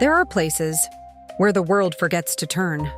There are places where the world forgets to turn.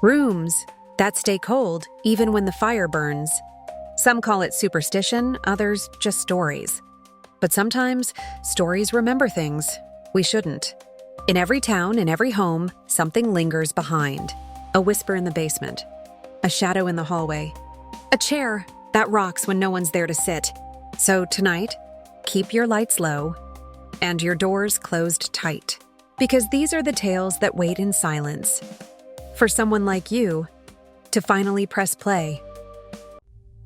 Rooms that stay cold even when the fire burns. Some call it superstition, others just stories. But sometimes, stories remember things we shouldn't. In every town, in every home, something lingers behind. A whisper in the basement. A shadow in the hallway. A chair that rocks when no one's there to sit. So tonight, keep your lights low and your doors closed tight. Because these are the tales that wait in silence. For someone like you to finally press play.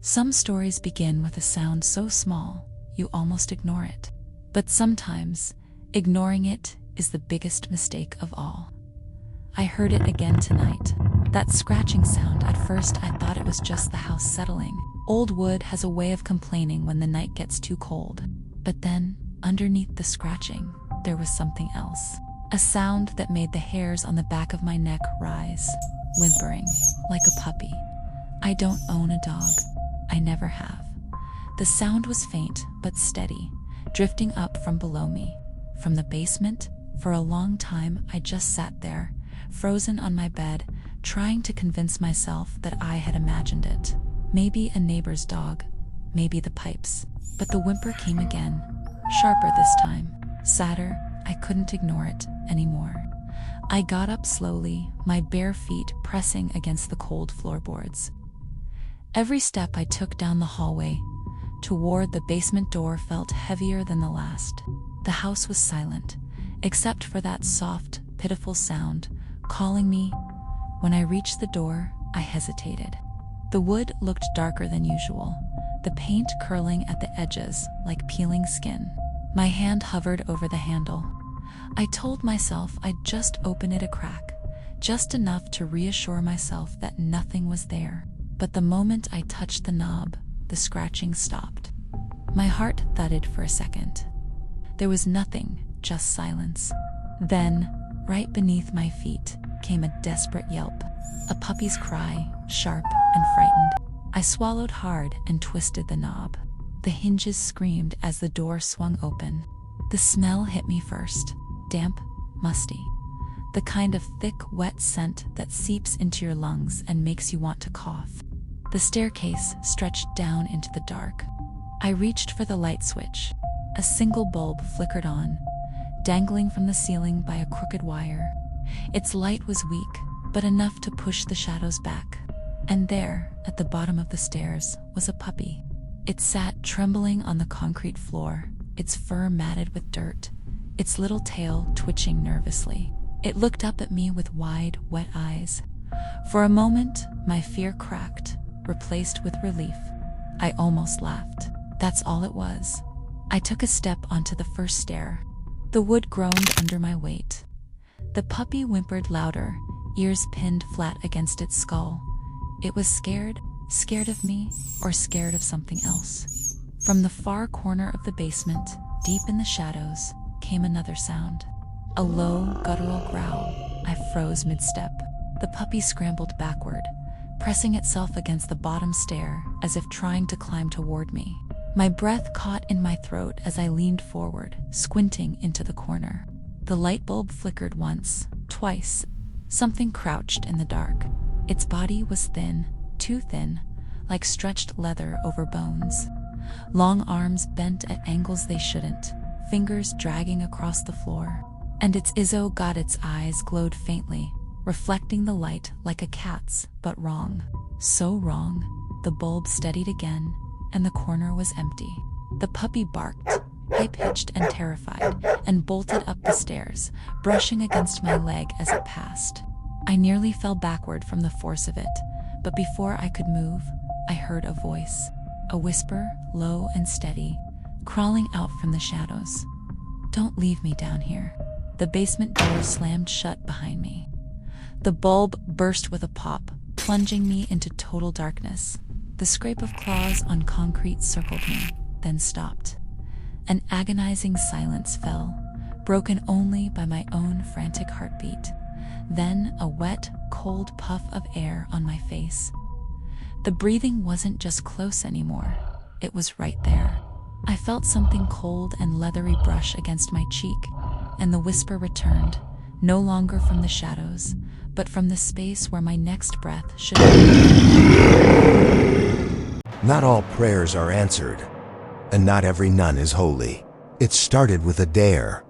Some stories begin with a sound so small, you almost ignore it. But sometimes, ignoring it is the biggest mistake of all. I heard it again tonight. That scratching sound, at first I thought it was just the house settling. Old wood has a way of complaining when the night gets too cold. But then, underneath the scratching, there was something else. A sound that made the hairs on the back of my neck rise, whimpering, like a puppy. I don't own a dog. I never have. The sound was faint, but steady, drifting up from below me. From the basement, for a long time I just sat there, frozen on my bed, trying to convince myself that I had imagined it. Maybe a neighbor's dog, maybe the pipes. But the whimper came again, sharper this time, sadder. I couldn't ignore it anymore. I got up slowly, my bare feet pressing against the cold floorboards. Every step I took down the hallway toward the basement door felt heavier than the last. The house was silent, except for that soft, pitiful sound calling me. When I reached the door, I hesitated. The wood looked darker than usual, the paint curling at the edges like peeling skin. My hand hovered over the handle. I told myself I'd just open it a crack, just enough to reassure myself that nothing was there. But the moment I touched the knob, the scratching stopped. My heart thudded for a second. There was nothing, just silence. Then, right beneath my feet, came a desperate yelp. A puppy's cry, sharp and frightened. I swallowed hard and twisted the knob. The hinges screamed as the door swung open. The smell hit me first, damp, musty. The kind of thick, wet scent that seeps into your lungs and makes you want to cough. The staircase stretched down into the dark. I reached for the light switch. A single bulb flickered on, dangling from the ceiling by a crooked wire. Its light was weak, but enough to push the shadows back. And there, at the bottom of the stairs, was a puppy. It sat trembling on the concrete floor, its fur matted with dirt, its little tail twitching nervously. It looked up at me with wide, wet eyes. For a moment, my fear cracked, replaced with relief. I almost laughed. That's all it was. I took a step onto the first stair. The wood groaned under my weight. The puppy whimpered louder, ears pinned flat against its skull. It was scared of me, or scared of something else. From the far corner of the basement, deep in the shadows, came another sound. A low, guttural growl. I froze mid-step. The puppy scrambled backward, pressing itself against the bottom stair as if trying to climb toward me. My breath caught in my throat as I leaned forward, squinting into the corner. The light bulb flickered once, twice. Something crouched in the dark. Its body was thin, too thin, like stretched leather over bones. Long arms bent at angles they shouldn't, fingers dragging across the floor. And its its eyes glowed faintly, reflecting the light like a cat's, but wrong. So wrong. The bulb steadied again, and the corner was empty. The puppy barked, high-pitched and terrified, and bolted up the stairs, brushing against my leg as it passed. I nearly fell backward from the force of it, but before I could move, I heard a voice, a whisper, low and steady, crawling out from the shadows. "Don't leave me down here." The basement door slammed shut behind me. The bulb burst with a pop, plunging me into total darkness. The scrape of claws on concrete circled me, then stopped. An agonizing silence fell, broken only by my own frantic heartbeat. Then a wet, cold puff of air on my face. The breathing wasn't just close anymore, it was right there. I felt something cold and leathery brush against my cheek, and the whisper returned, no longer from the shadows, but from the space where my next breath should be. Not all prayers are answered, and not every nun is holy. It started with a dare,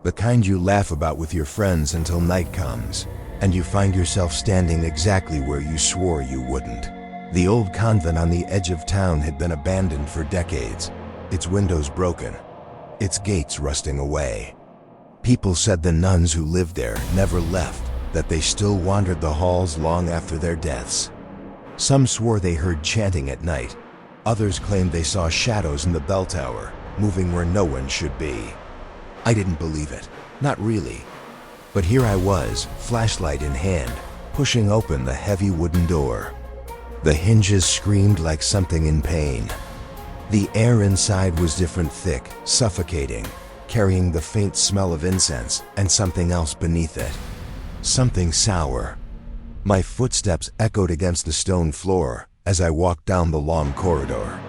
the kind you laugh about with your friends until night comes, and you find yourself standing exactly where you swore you wouldn't. The old convent on the edge of town had been abandoned for decades, its windows broken, its gates rusting away. People said the nuns who lived there never left, that they still wandered the halls long after their deaths. Some swore they heard chanting at night. Others claimed they saw shadows in the bell tower, moving where no one should be. I didn't believe it, not really. But here I was, flashlight in hand, pushing open the heavy wooden door. The hinges screamed like something in pain. The air inside was different, thick, suffocating, carrying the faint smell of incense and something else beneath it. Something sour. My footsteps echoed against the stone floor as I walked down the long corridor.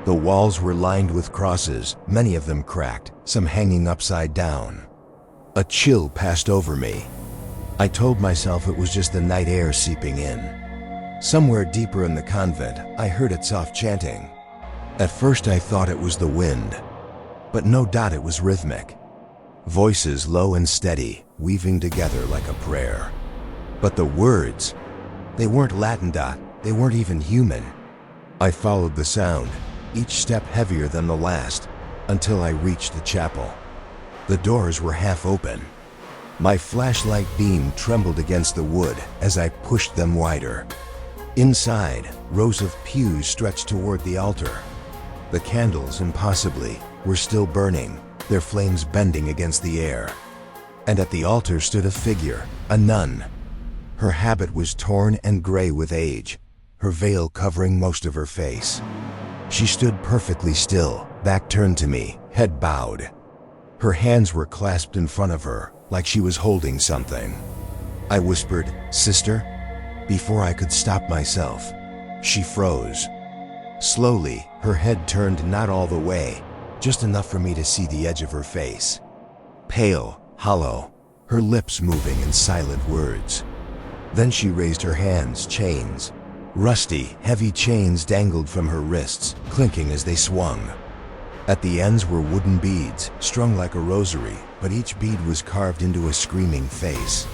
The walls were lined with crosses, many of them cracked, some hanging upside down. A chill passed over me. I told myself it was just the night air seeping in. Somewhere deeper in the convent, I heard it soft chanting. At first I thought it was the wind, but no doubt it was rhythmic. Voices low and steady, weaving together like a prayer. But the words, they weren't Latin, they weren't even human. I followed the sound, each step heavier than the last, until I reached the chapel. The doors were half open. My flashlight beam trembled against the wood as I pushed them wider. Inside, rows of pews stretched toward the altar. The candles, impossibly, were still burning, their flames bending against the air. And at the altar stood a figure, a nun. Her habit was torn and gray with age, her veil covering most of her face. She stood perfectly still, back turned to me, head bowed. Her hands were clasped in front of her, like she was holding something. I whispered, "Sister?" Before I could stop myself. She froze. Slowly, her head turned not all the way, just enough for me to see the edge of her face. Pale, hollow, her lips moving in silent words. Then she raised her hands, chains. Rusty, heavy chains dangled from her wrists, clinking as they swung. At the ends were wooden beads, strung like a rosary, but each bead was carved into a screaming face.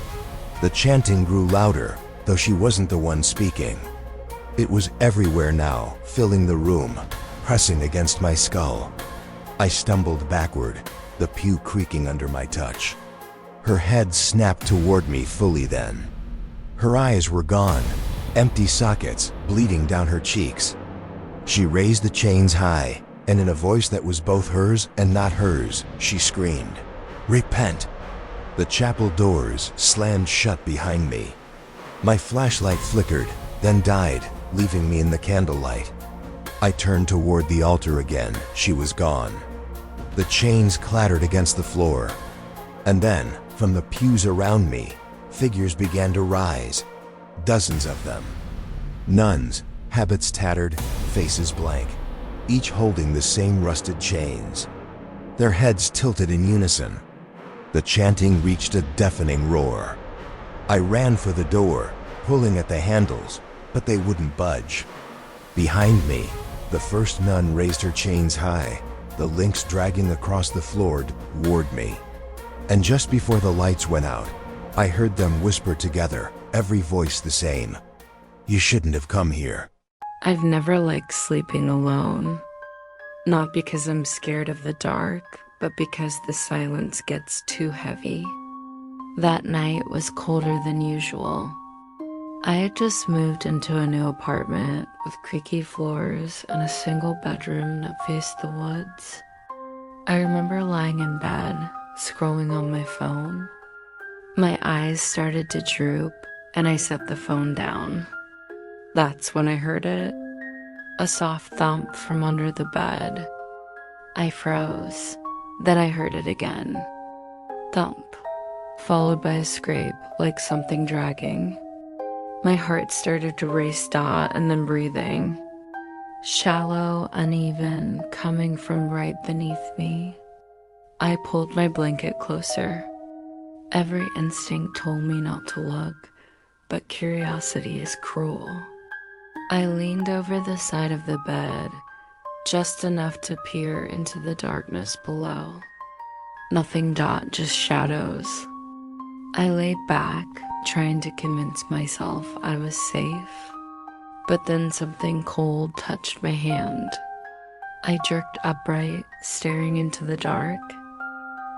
The chanting grew louder, though she wasn't the one speaking. It was everywhere now, filling the room, pressing against my skull. I stumbled backward, the pew creaking under my touch. Her head snapped toward me fully then. Her eyes were gone, empty sockets, bleeding down her cheeks. She raised the chains high, and in a voice that was both hers and not hers, she screamed, "Repent!" The chapel doors slammed shut behind me. My flashlight flickered, then died, leaving me in the candlelight. I turned toward the altar again. She was gone. The chains clattered against the floor. And then, from the pews around me, figures began to rise. Dozens of them. Nuns, habits tattered, faces blank, each holding the same rusted chains. Their heads tilted in unison. The chanting reached a deafening roar. I ran for the door, pulling at the handles, but they wouldn't budge. Behind me, the first nun raised her chains high, the links dragging across the floor toward me. And just before the lights went out, I heard them whisper together, every voice the same. "You shouldn't have come here." I've never liked sleeping alone. Not because I'm scared of the dark, but because the silence gets too heavy. That night was colder than usual. I had just moved into a new apartment with creaky floors and a single bedroom that faced the woods. I remember lying in bed, scrolling on my phone. My eyes started to droop, and I set the phone down. That's when I heard it. A soft thump from under the bed. I froze. Then I heard it again. Thump, followed by a scrape like something dragging. My heart started to race and then breathing. Shallow, uneven, coming from right beneath me. I pulled my blanket closer. Every instinct told me not to look, but curiosity is cruel. I leaned over the side of the bed, just enough to peer into the darkness below. Nothing, just shadows. I laid back, trying to convince myself I was safe. But then something cold touched my hand. I jerked upright, staring into the dark.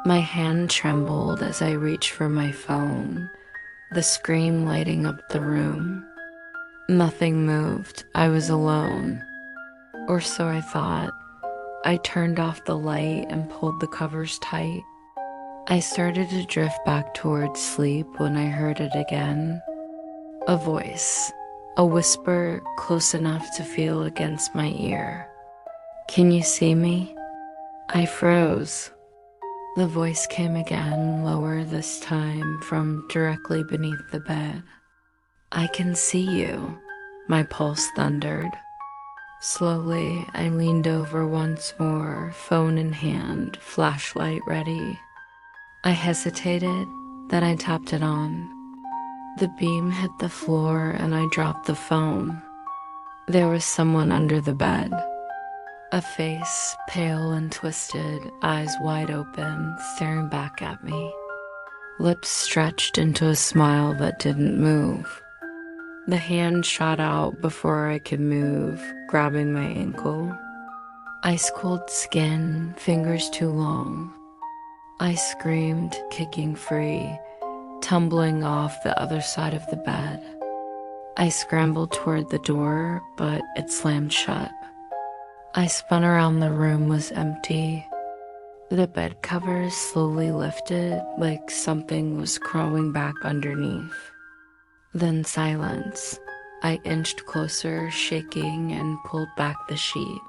My hand trembled as I reached for my phone, the screen lighting up the room. Nothing moved. I was alone. Or so I thought. I turned off the light and pulled the covers tight. I started to drift back towards sleep when I heard it again. A voice, a whisper close enough to feel against my ear. "Can you see me?" I froze. The voice came again, lower this time, from directly beneath the bed. "I can see you," my pulse thundered. Slowly, I leaned over once more, phone in hand, flashlight ready. I hesitated, then I tapped it on. The beam hit the floor and I dropped the phone. There was someone under the bed. A face, pale and twisted, eyes wide open, staring back at me. Lips stretched into a smile that didn't move. The hand shot out before I could move, grabbing my ankle. Ice-cold skin, fingers too long. I screamed, kicking free, tumbling off the other side of the bed. I scrambled toward the door, but it slammed shut. I spun around. The room was empty. The bed covers slowly lifted, like something was crawling back underneath. Then silence. I inched closer, shaking, and pulled back the sheet.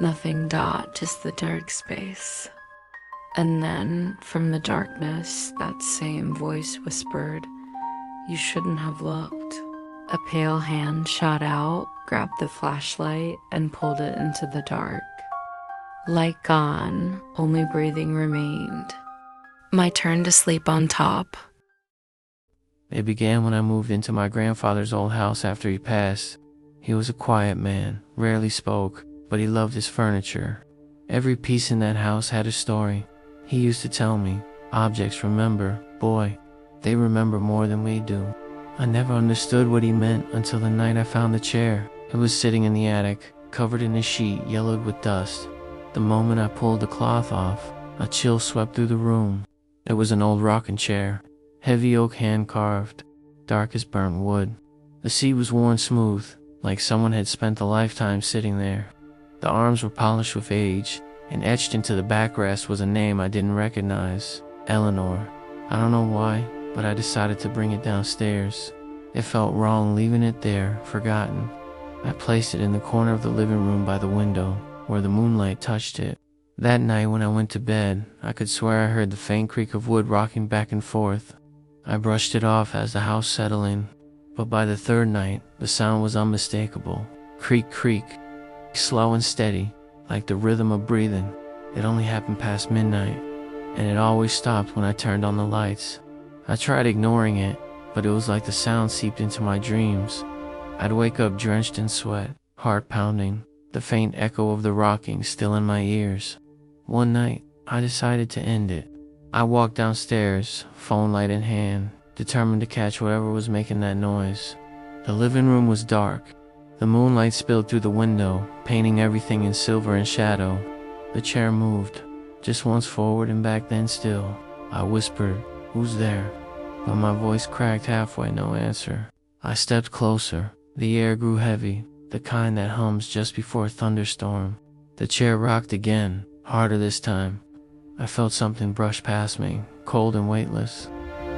Nothing, just the dark space. And then, from the darkness, that same voice whispered, "You shouldn't have looked." A pale hand shot out, grabbed the flashlight, and pulled it into the dark. Light gone, only breathing remained. My turn to sleep on top. It began when I moved into my grandfather's old house after he passed. He was a quiet man, rarely spoke, but he loved his furniture. Every piece in that house had a story. He used to tell me, "Objects remember, boy. They remember more than we do." I never understood what he meant until the night I found the chair. It was sitting in the attic, covered in a sheet yellowed with dust. The moment I pulled the cloth off, a chill swept through the room. It was an old rocking chair. Heavy oak hand-carved, dark as burnt wood. The seat was worn smooth, like someone had spent a lifetime sitting there. The arms were polished with age, and etched into the backrest was a name I didn't recognize, Eleanor. I don't know why, but I decided to bring it downstairs. It felt wrong leaving it there, forgotten. I placed it in the corner of the living room by the window, where the moonlight touched it. That night when I went to bed, I could swear I heard the faint creak of wood rocking back and forth. I brushed it off as the house settled in, but by the third night, the sound was unmistakable. Creak, creak, slow and steady, like the rhythm of breathing. It only happened past midnight, and it always stopped when I turned on the lights. I tried ignoring it, but it was like the sound seeped into my dreams. I'd wake up drenched in sweat, heart pounding, the faint echo of the rocking still in my ears. One night, I decided to end it. I walked downstairs, phone light in hand, determined to catch whatever was making that noise. The living room was dark. The moonlight spilled through the window, painting everything in silver and shadow. The chair moved, just once forward and back, then still. I whispered, "Who's there?" But my voice cracked halfway, no answer. I stepped closer. The air grew heavy, the kind that hums just before a thunderstorm. The chair rocked again, harder this time. I felt something brush past me, cold and weightless.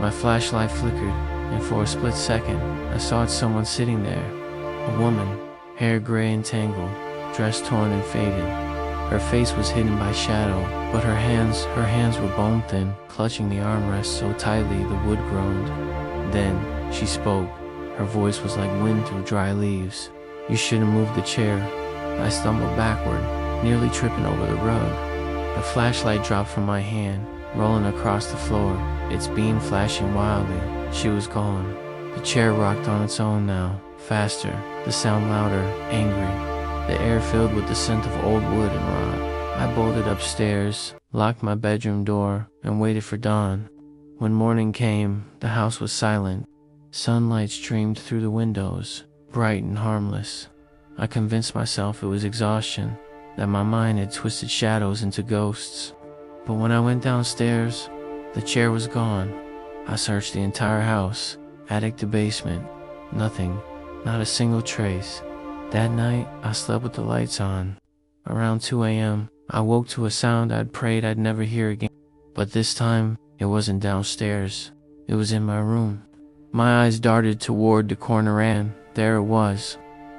My flashlight flickered, and for a split second, I saw someone sitting there. A woman, hair gray and tangled, dress torn and faded. Her face was hidden by shadow, but her hands were bone thin, clutching the armrest so tightly the wood groaned. Then, she spoke. Her voice was like wind through dry leaves. "You shouldn't move the chair." I stumbled backward, nearly tripping over the rug. The flashlight dropped from my hand, rolling across the floor, its beam flashing wildly. She was gone. The chair rocked on its own now, faster, the sound louder, angry. The air filled with the scent of old wood and rot. I bolted upstairs, locked my bedroom door, and waited for dawn. When morning came, the house was silent. Sunlight streamed through the windows, bright and harmless. I convinced myself it was exhaustion, that my mind had twisted shadows into ghosts. But when I went downstairs, the chair was gone. I searched the entire house, attic to basement. Nothing, not a single trace. That night, I slept with the lights on. Around 2 a.m., I woke to a sound I'd prayed I'd never hear again. But this time, it wasn't downstairs. It was in my room. My eyes darted toward the corner and there it was.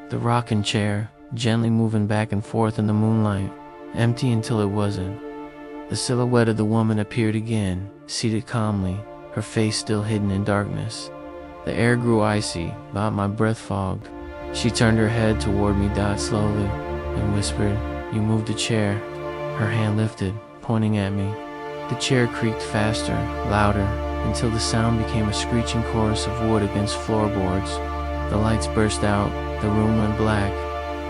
The rocking chair, gently moving back and forth in the moonlight, empty until it wasn't. The silhouette of the woman appeared again, seated calmly, her face still hidden in darkness. The air grew icy, about my breath fogged. She turned her head toward me slowly, and whispered, "You moved the chair." Her hand lifted, pointing at me. The chair creaked faster, louder, until the sound became a screeching chorus of wood against floorboards. The lights burst out, the room went black,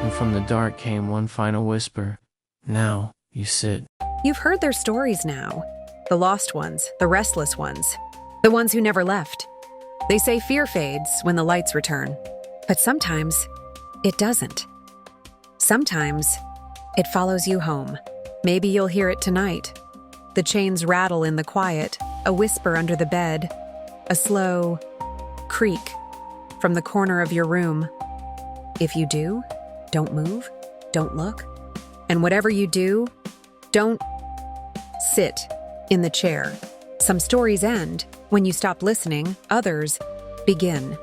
and from the dark came one final whisper. "Now, you sit." You've heard their stories now. The lost ones, the restless ones, the ones who never left. They say fear fades when the lights return, but sometimes it doesn't. Sometimes it follows you home. Maybe you'll hear it tonight. The chains rattle in the quiet, a whisper under the bed, a slow creak from the corner of your room. If you do, don't move, don't look, and whatever you do, don't sit in the chair. Some stories end when you stop listening, others begin.